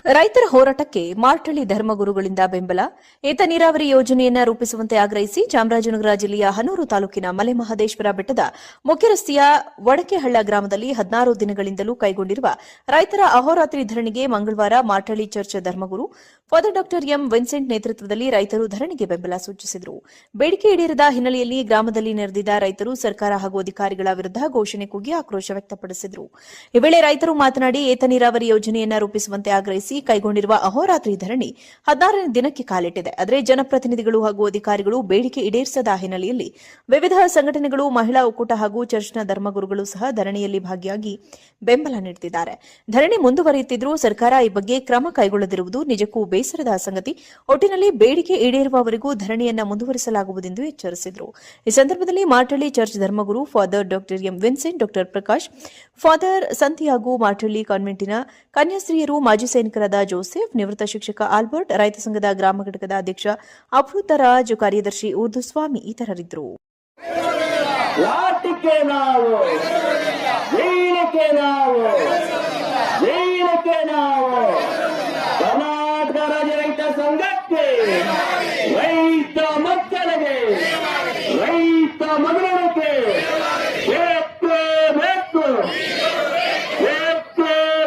ರೈತರ ಹೋರಾಟಕ್ಕೆ ಮಾರ್ಟಳ್ಳಿ ಧರ್ಮಗುರುಗಳಿಂದ ಬೆಂಬಲ. ಏತ ನೀರಾವರಿ ಯೋಜನೆಯನ್ನು ರೂಪಿಸುವಂತೆ ಆಗ್ರಹಿಸಿ ಚಾಮರಾಜನಗರ ಜಿಲ್ಲೆಯ ಹನೂರು ತಾಲೂಕಿನ ಮಲೆಮಹದೇಶ್ವರ ಬೆಟ್ಟದ ಮುಖ್ಯ ರಸ್ತೆಯ ವಡಕೆಹಳ್ಳ ಗ್ರಾಮದಲ್ಲಿ 16 ದಿನಗಳಿಂದಲೂ ಕೈಗೊಂಡಿರುವ ರೈತರ ಅಹೋರಾತ್ರಿ ಧರಣಿಗೆ ಮಂಗಳವಾರ ಮಾರ್ಟಳ್ಳಿ ಚರ್ಚ್ ಧರ್ಮಗುರು ಫಾದರ್ ಡಾ ಎಂ ವಿನ್ಸೆಂಟ್ ನೇತೃತ್ವದಲ್ಲಿ ರೈತರು ಧರಣಿಗೆ ಬೆಂಬಲ ಸೂಚಿಸಿದರು. ಬೇಡಿಕೆ ಈಡೇರದ ಹಿನ್ನೆಲೆಯಲ್ಲಿ ಗ್ರಾಮದಲ್ಲಿ ನೆರೆದಿದ್ದ ರೈತರು ಸರ್ಕಾರ ಹಾಗೂ ಅಧಿಕಾರಿಗಳ ವಿರುದ್ಧ ಘೋಷಣೆ ಕೂಗಿ ಆಕ್ರೋಶ ವ್ಯಕ್ತಪಡಿಸಿದರು. ಈ ವೇಳೆ ರೈತರು ಮಾತನಾಡಿ ಏತ ನೀರಾವರಿ ಯೋಜನೆಯನ್ನು ರೂಪಿಸುವಂತೆ ಆಗ್ರಹಿಸಿ ಕೈಗೊಂಡಿರುವ ಅಹೋರಾತ್ರಿ ಧರಣಿ 16ನೇ ದಿನಕ್ಕೆ ಕಾಲಿಟ್ಟಿದೆ. ಆದರೆ ಜನಪ್ರತಿನಿಧಿಗಳು ಹಾಗೂ ಅಧಿಕಾರಿಗಳು ಬೇಡಿಕೆ ಈಡೇರಿಸದ ಹಿನ್ನೆಲೆಯಲ್ಲಿ ವಿವಿಧ ಸಂಘಟನೆಗಳು, ಮಹಿಳಾ ಒಕ್ಕೂಟ ಹಾಗೂ ಚರ್ಚ್ನ ಧರ್ಮಗುರುಗಳು ಸಹ ಧರಣಿಯಲ್ಲಿ ಭಾಗಿಯಾಗಿ ಬೆಂಬಲ ನೀಡುತ್ತಿದ್ದಾರೆ. ಧರಣಿ ಮುಂದುವರಿಯುತ್ತಿದ್ದರೂ ಸರ್ಕಾರ ಈ ಬಗ್ಗೆ ಕ್ರಮ ಕೈಗೊಳ್ಳದಿರುವುದು ನಿಜಕ್ಕೂ ಬೇಸರದ ಸಂಗತಿ. ಒಟ್ಟಿನಲ್ಲಿ ಬೇಡಿಕೆ ಈಡೇರುವವರೆಗೂ ಧರಣಿಯನ್ನು ಮುಂದುವರಿಸಲಾಗುವುದೆಂದು ಎಚ್ಚರಿಸಿದರು. ಈ ಸಂದರ್ಭದಲ್ಲಿ ಮಾರ್ಟಳ್ಳಿ ಚರ್ಚ್ ಧರ್ಮಗುರು ಫಾದರ್ ಡಾ ಎಂ ವಿನ್ಸೆಂಟ್, ಡಾ ಪ್ರಕಾಶ್, ಫಾದರ್ ಸಂತಿಯಾಗು, ಮಾರ್ಟಳ್ಳಿ ಕಾನ್ವೆಂಟಿನ ಕನ್ಯಾಸ್ತ್ರೀಯರು, ಮಾಜಿ ಸೈನಿಕರಾದ ಜೋಸೆಫ್, ನಿವೃತ್ತ ಶಿಕ್ಷಕ ಆಲ್ಬರ್ಟ್, ರೈತ ಸಂಘದ ಗ್ರಾಮ ಘಟಕದ ಅಧ್ಯಕ್ಷ ಅಭೃತರಾಜ್, ಕಾರ್ಯದರ್ಶಿ ಉರ್ದುಸ್ವಾಮಿ ಇತರರಿದ್ದರು. ಕರ್ನಾಟಕ ರಾಜ್ಯ ರೈತ ಸಂಘಕ್ಕೆ, ರೈತ ಮಕ್ಕಳಿಗೆ, ರೈತ ಮಗಳಿಗೆ ಬೇಕು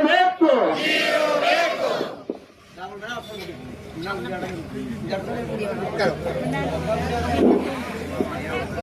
ಬೇಕು.